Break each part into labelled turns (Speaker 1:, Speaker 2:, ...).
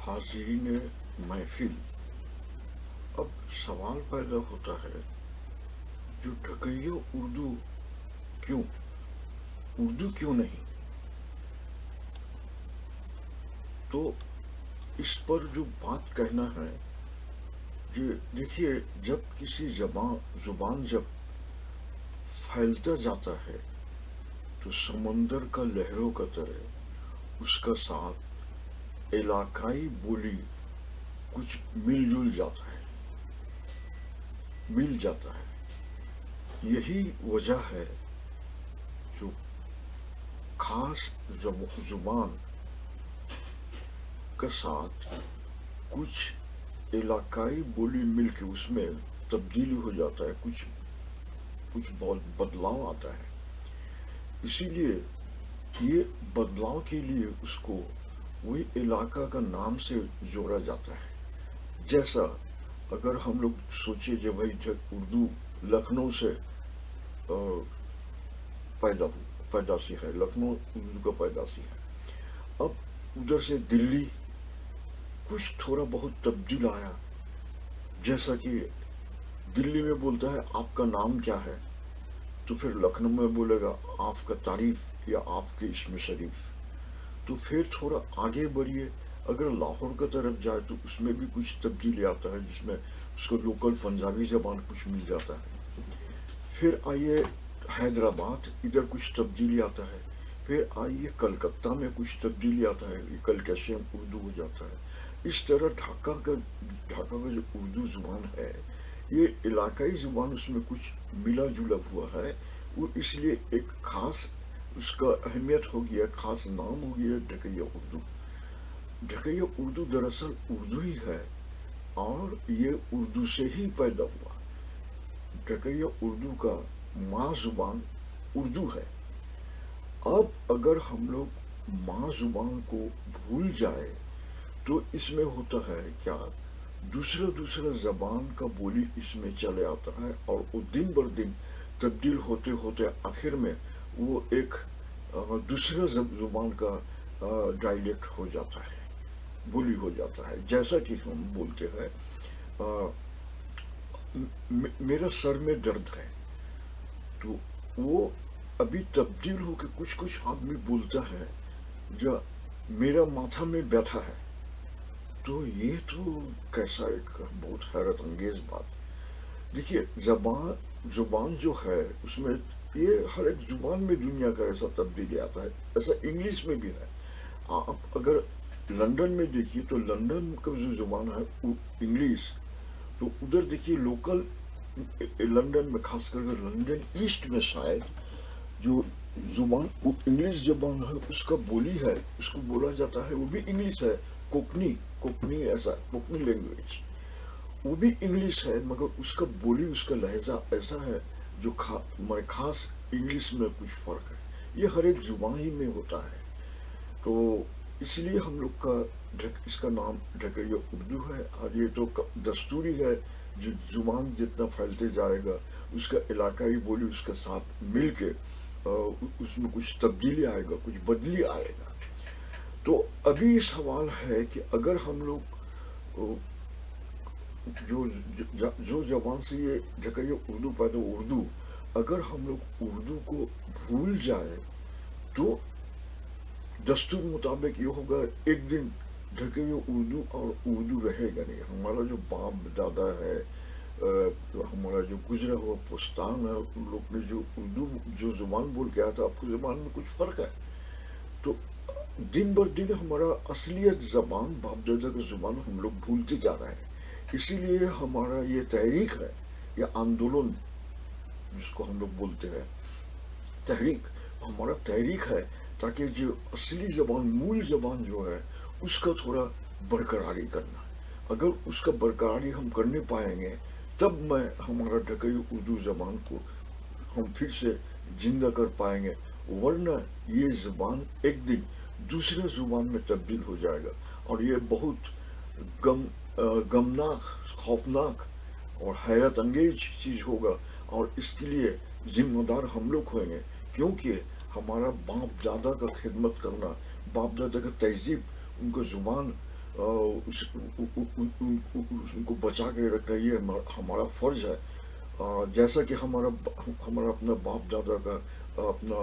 Speaker 1: حاضرین محفل، اب سوال پیدا ہوتا ہے جو ڈھکیہ کیوں اردو کیوں نہیں؟ تو اس پر جو بات کہنا ہے یہ دیکھیے، جب کسی زبان جب پھیلتا جاتا ہے تو سمندر کا لہروں کا طرح اس کا ساتھ علاقائی بولی کچھ مل جاتا ہے۔ یہی وجہ ہے جو خاص زبان کا ساتھ کچھ علاقائی بولی مل کے اس میں تبدیلی ہو جاتا ہے، کچھ بدلاؤ آتا ہے۔ اسی لیے یہ بدلاؤ کے لیے اس کو وہی علاقہ کا نام سے جوڑا جاتا ہے۔ جیسا اگر ہم لوگ سوچے کہ بھائی اردو لکھنؤ سے پیداسی ہے، لکھنؤ اردو کا پیداسی ہے۔ اب ادھر سے دلی کچھ تھوڑا بہت تبدیل آیا، جیسا کہ دلی میں بولتا ہے آپ کا نام کیا ہے، تو پھر لکھنؤ میں بولے گا آپ کا تعریف یا آپ کے اسم شریف۔ تو پھر تھوڑا آگے بڑھیے، اگر لاہور کا طرف جائے تو اس میں بھی کچھ تبدیلی آتا ہے، جس میں اس کو لوکل پنجابی زبان کچھ مل جاتا ہے۔ پھر آئیے حیدرآباد، ادھر کچھ تبدیلی آتا ہے۔ پھر آئیے کلکتہ میں کچھ تبدیلی آتا ہے، یہ کلکشیم اردو ہو جاتا ہے۔ اس طرح ڈھاکہ کا جو اردو زبان ہے، یہ علاقائی زبان اس میں کچھ ملا جلا ہوا ہے، وہ اس لیے ایک خاص اس کا اہمیت ہو گیا، خاص نام ہو گیا ڈھکیہ اردو۔ ڈھکیہ اردو دراصل اردو ہی ہے، اور یہ اردو سے ہی پیدا ہوا۔ ڈھکیہ اردو کا ماں زبان اردو ہے۔ اب اگر ہم لوگ ماں زبان کو بھول جائے تو اس میں ہوتا ہے کیا، دوسرا زبان کا بولی اس میں چلے آتا ہے، اور وہ دن بر دن تبدیل ہوتے ہوتے آخر میں وہ ایک دوسرا زبان کا ڈائلیکٹ ہو جاتا ہے، بولی ہو جاتا ہے۔ جیسا کہ ہم بولتے ہیں میرا سر میں درد ہے، تو وہ ابھی تبدیل ہو کے کچھ آدمی بولتا ہے جو میرا ماتھا میں بیٹھا ہے۔ تو یہ تو کیسا ایک بہت حیرت انگیز بات۔ دیکھیے، زبان جو ہے اس میں یہ ہر ایک زبان میں دنیا کا ایسا تبدیلی آتا ہے، ایسا انگلش میں بھی ہے۔ آپ اگر لندن میں دیکھیے تو لندن کا جو زبان ہے انگلش، تو ادھر دیکھیے لوکل لندن میں، خاص کر کے لندن ایسٹ میں شاید جو زبان انگلش زبان ہے اس کا بولی ہے، اس کو بولا جاتا ہے، وہ بھی انگلش ہے، کوکنی ایسا کوکنی لینگویج، وہ بھی انگلش ہے، مگر اس کا بولی، اس کا لہجہ ایسا ہے جو خاص انگلش میں کچھ فرق ہے۔ یہ ہر ایک زبان ہی میں ہوتا ہے۔ تو اس لیے ہم لوگ کا اس کا نام ڈھکیہ اردو ہے، اور یہ تو دستوری ہے، جو زبان جتنا پھیلتے جائے گا اس کا علاقائی بولی اس کے ساتھ مل کے اس میں کچھ تبدیلی آئے گا، کچھ بدلی آئے گا۔ تو ابھی سوال ہے کہ اگر ہم لوگ جو زبان سے یہ ڈھکیہ اردو پیدا اردو، اگر ہم لوگ اردو کو بھول جائے تو دستور مطابق یہ ہوگا ایک دن ڈھکیہ اردو اور اردو رہے گا نہیں۔ ہمارا جو باپ دادا ہے، ہمارا جو گزرا ہوا پستان ہے، ان لوگ نے جو اردو جو زبان بول کے آیا تھا، آپ کی زبان میں کچھ فرق ہے۔ تو دن بر دن ہمارا اصلیت زبان، باپ دادا کا زبان ہم لوگ بھولتے جا رہے ہیں۔ اسی لیے ہمارا یہ تحریک ہے، یہ آندولن جس کو ہم لوگ بولتے ہیں تحریک، ہمارا تحریک ہے تاکہ جو اصلی زبان، مول زبان جو ہے اس کا تھوڑا برقراری کرنا۔ اگر اس کا برقراری ہم کرنے پائیں گے تب میں ہمارا ڈھکیہ اردو زبان کو ہم پھر سے زندہ کر پائیں گے، ورنہ یہ زبان ایک دن دوسرے زبان میں تبدیل ہو جائے گا، اور یہ بہت غمناک، خوفناک اور حیرت انگیز چیز ہوگا، اور اس کے لیے ذمہ دار ہم لوگ ہوئیں گے، کیونکہ ہمارا باپ دادا کا خدمت کرنا، باپ دادا کا تہذیب، ان کو زبان ان کو بچا کے رکھنا یہ ہمارا فرض ہے. جیسا کہ ہمارا اپنا باپ دادا کا اپنا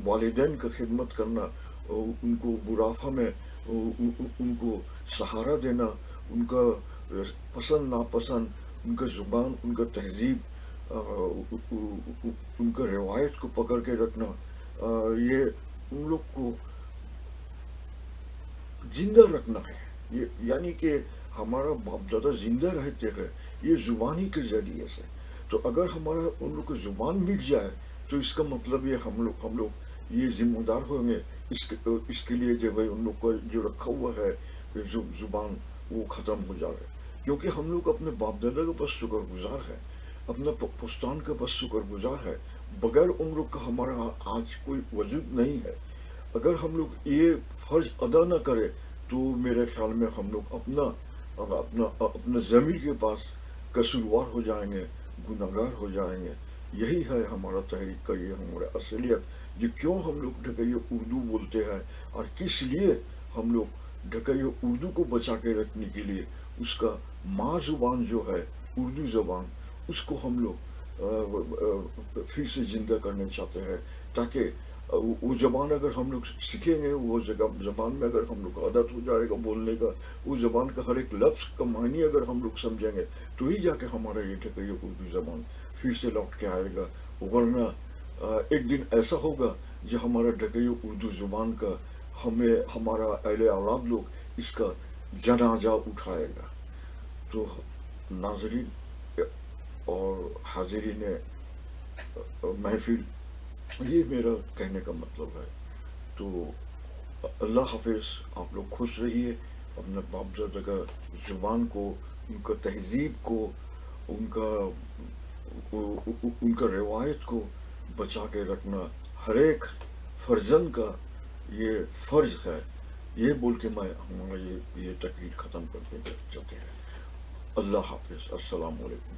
Speaker 1: والدین کا خدمت کرنا، ان کو بڑھاپا میں ان کو سہارا دینا، ان کا پسند ناپسند، ان کا زبان، ان کا تہذیب، ان کا روایت کو پکڑ کے رکھنا، یہ ان لوگ کو زندہ رکھنا ہے. یعنی کہ ہمارا باپ دادا زندہ رہتے ہیں یہ زبانی کے ذریعے سے. تو اگر ہمارا ان لوگ کی زبان مٹ جائے تو اس کا مطلب یہ ہم لوگ یہ ذمہ دار ہوں گے اس کے لیے جو ان لوگ کا جو رکھا ہوا ہے زبان وہ ختم ہو جائے. کیونکہ ہم لوگ اپنے باپ دادا کا بس شکر گزار ہے، اپنا پستان کا بس شکر گزار ہے. بغیر ان لوگ کا ہمارا آج کوئی وجود نہیں ہے. اگر ہم لوگ یہ فرض ادا نہ کرے تو میرے خیال میں ہم لوگ اپنا ضمیر کے پاس قصوروار ہو جائیں گے، گنہگار ہو جائیں گے. یہی ہے ہمارا تحریک کا یہ ہمارا اصلیت، یہ کیوں ہم لوگ ڈھکیہ اردو بولتے ہیں اور کس لیے ہم لوگ ڈھکیہ اردو کو بچا کے رکھنے کے لیے اس کا ماں زبان جو ہے اردو زبان اس کو ہم لوگ پھر سے زندہ کرنا چاہتے ہیں، تاکہ وہ زبان اگر ہم لوگ سیکھیں گے، وہ زبان میں اگر ہم لوگ کو عادت ہو جائے گا بولنے کا، وہ زبان کا ہر ایک لفظ کا معنی اگر ہم لوگ سمجھیں گے تو ہی جا کے ہمارا یہ ڈھکیہ اردو زبان پھر سے لوٹ کے آئے گا. ورنہ ایک دن ایسا ہوگا جو ہمارا ڈھکیہ اردو زبان کا ہمارا اہل اولاد لوگ اس کا جنازہ اٹھائے گا. تو ناظرین اور حاضرین محفل، یہ میرا کہنے کا مطلب ہے. تو اللہ حافظ. آپ لوگ خوش رہیے، اپنے باپ دادا کا زبان کو، ان کا تہذیب کو، ان کا روایت کو بچا کے رکھنا ہر ایک فرزند کا یہ فرض ہے. یہ بول کے میں ہمارا یہ تقریر ختم کرتے چلتے ہیں. اللہ حافظ. السلام علیکم.